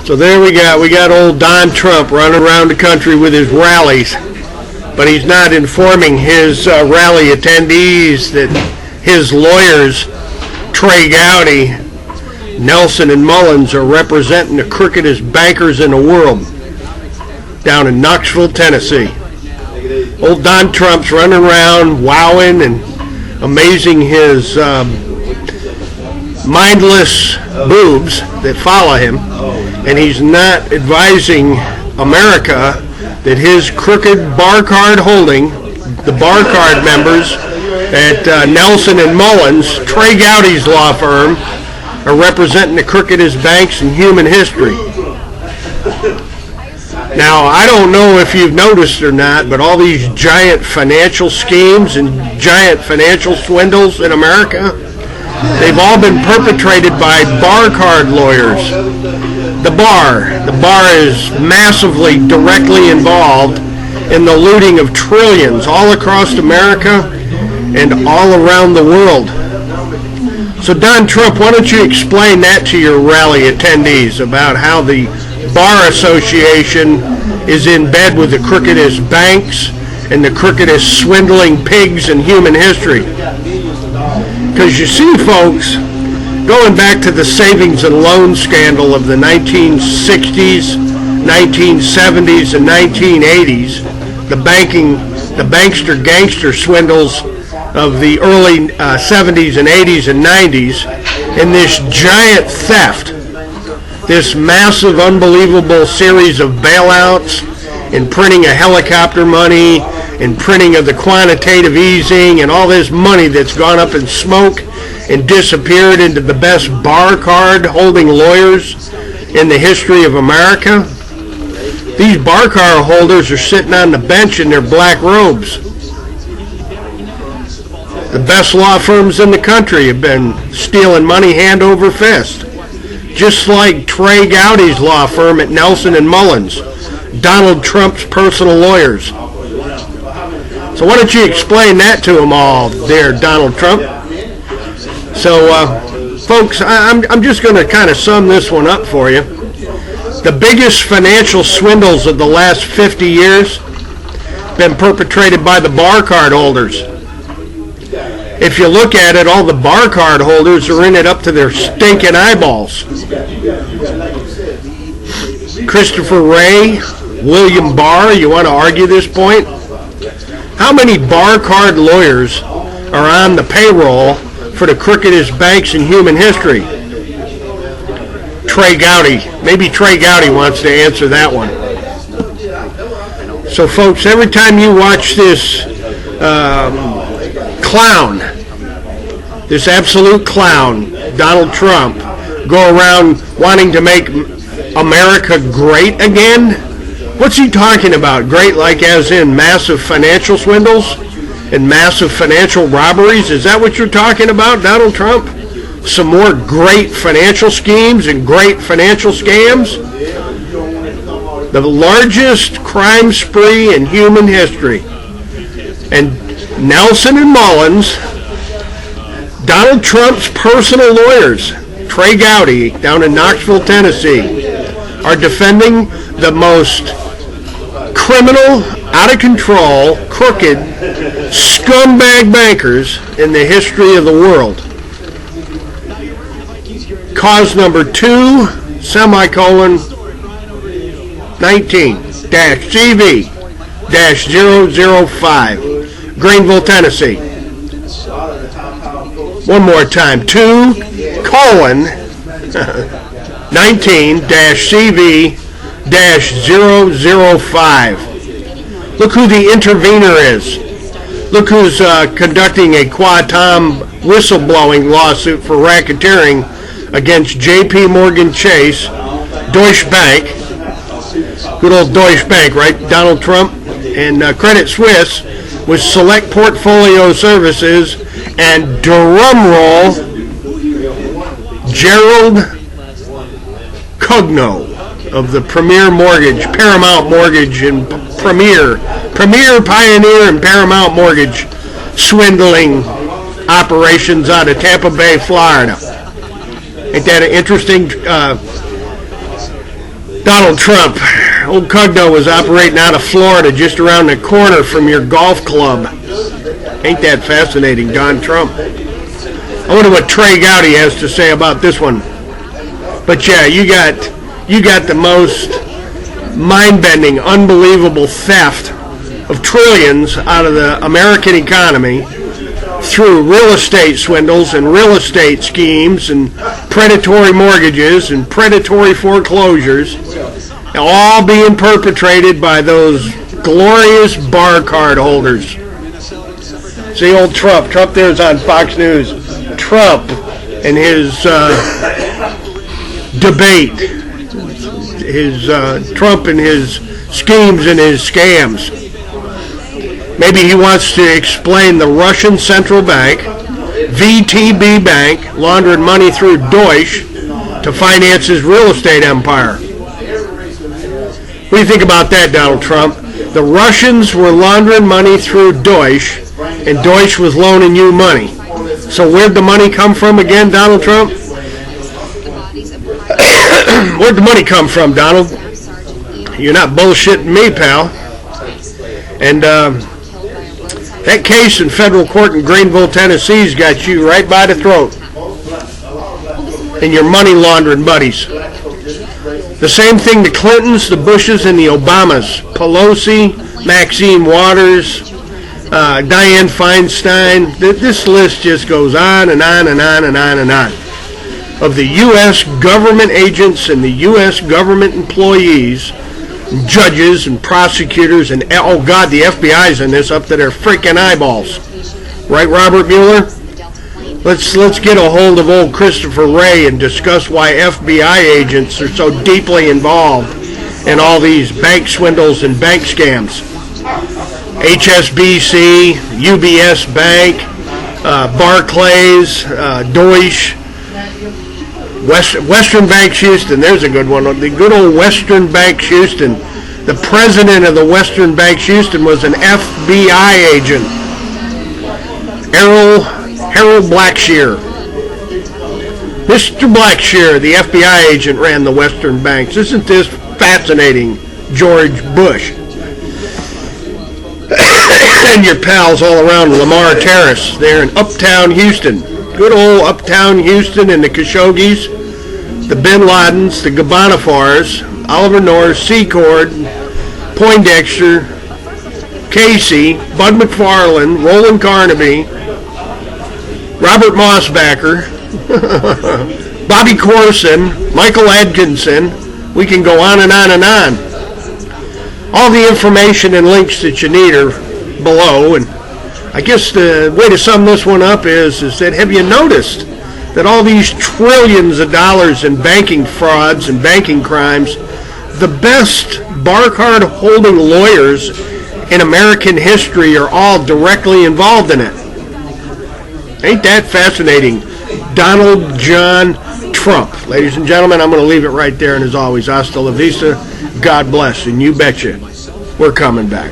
So there we got old Don Trump running around the country with his rallies, but he's not informing his rally attendees that his lawyers, Trey Gowdy, Nelson, and Mullins, are representing the crookedest bankers in the world down in Knoxville, Tennessee. Old Don Trump's running around wowing and amazing his mindless boobs that follow him, and he's not advising America that his crooked bar card holding, the bar card members at Nelson and Mullins, Trey Gowdy's law firm, are representing the crookedest banks in human history. Now, I don't know if you've noticed or not, but all these giant financial schemes and giant financial swindles in America, they've all been perpetrated by bar card lawyers. The bar is massively directly involved in the looting of trillions all across America and all around the world. So Don Trump, why don't you explain that to your rally attendees about how the Bar Association is in bed with the crookedest banks and the crookedest swindling pigs in human history. Because you see, folks, going back to the savings and loan scandal of the 1960s, 1970s, and 1980s, the bankster gangster swindles of the early 70s and 80s and 90s, and this giant theft, this massive, unbelievable series of bailouts and printing of helicopter money and printing of the quantitative easing and all this money that's gone up in smoke and disappeared into the best bar card holding lawyers in the history of America. These bar card holders are sitting on the bench in their black robes. The best law firms in the country have been stealing money hand over fist. Just like Trey Gowdy's law firm at Nelson and Mullins, Donald Trump's personal lawyers. So why don't you explain that to them all there, Donald Trump? So, folks, I'm just going to kind of sum this one up for you. The biggest financial swindles of the last 50 years have been perpetrated by the bar card holders. If you look at it, all the bar card holders are in it up to their stinking eyeballs. Christopher Wray, William Barr, you want to argue this point? How many bar card lawyers are on the payroll for the crookedest banks in human history? Trey Gowdy. Maybe Trey Gowdy wants to answer that one. So, folks, every time you watch this clown, this absolute clown, Donald Trump, go around wanting to make America great again, what's he talking about? Great like as in massive financial swindles and massive financial robberies? Is that what you're talking about, Donald Trump? Some more great financial schemes and great financial scams? The largest crime spree in human history. And Nelson and Mullins, Donald Trump's personal lawyers, Trey Gowdy down in Knoxville, Tennessee, are defending the most criminal, out of control, crooked, scumbag bankers in the history of the world. Cause number 2, semicolon, 19-CV-005, Greenville, Tennessee. One more time, 2, colon, 19-CV-005. Look who the intervener is. Look who's conducting a Quatom whistleblowing lawsuit for racketeering against J.P. Morgan Chase, Deutsche Bank, good old Deutsche Bank, right, Donald Trump, and Credit Suisse with Select Portfolio Services, and drumroll, Gerald Cugno of the Premier Mortgage, Paramount Mortgage, and Premier Pioneer and Paramount Mortgage swindling operations out of Tampa Bay, Florida. Ain't that interesting? Donald Trump, old Cugno, was operating out of Florida just around the corner from your golf club. Ain't that fascinating, Don Trump? I wonder what Trey Gowdy has to say about this one. But yeah, you got the most mind-bending, unbelievable theft of trillions out of the American economy through real estate swindles and real estate schemes and predatory mortgages and predatory foreclosures, all being perpetrated by those glorious bar card holders. See, old Trump there's on Fox News. Trump and his debate, Trump and his schemes and his scams. Maybe he wants to explain the Russian central bank, VTB Bank, laundering money through Deutsche to finance his real estate empire. What do you think about that, Donald Trump? The Russians were laundering money through Deutsche, and Deutsche was loaning you money. So where'd the money come from again, Donald Trump? Where'd the money come from, Donald? You're not bullshitting me, pal. And that case in federal court in Greenville, Tennessee's got you right by the throat. And your money laundering buddies. The same thing the Clintons, the Bushes, and the Obamas. Pelosi, Maxine Waters, Dianne Feinstein. This list just goes on and on and on and on and on. Of the U.S. government agents and the U.S. government employees, judges and prosecutors, and oh God, the FBI's in this up to their freaking eyeballs. Right, Robert Mueller? Let's get a hold of old Christopher Wray and discuss why FBI agents are so deeply involved in all these bank swindles and bank scams. HSBC, UBS Bank, Barclays, Deutsche, Western Bank Houston, there's a good one. The good old Western Bank Houston. The president of the Western Bank Houston was an FBI agent. Harold Blackshear. Mr. Blackshear, the FBI agent, ran the Western banks. Isn't this fascinating, George Bush? And your pals all around Lamar Terrace there in Uptown Houston. Good old Uptown Houston and the Khashoggis, the Bin Ladens, the Gabanafars, Oliver North, Secord, Poindexter, Casey, Bud McFarlane, Roland Carnaby, Robert Mossbacker, Bobby Corson, Michael Atkinson. We can go on and on and on. All the information and links that you need are below, and I guess the way to sum this one up is that have you noticed that all these trillions of dollars in banking frauds and banking crimes, the best bar card holding lawyers in American history are all directly involved in it? Ain't that fascinating? Donald John Trump. Ladies and gentlemen, I'm going to leave it right there, and as always, hasta la vista, God bless, and you betcha, we're coming back.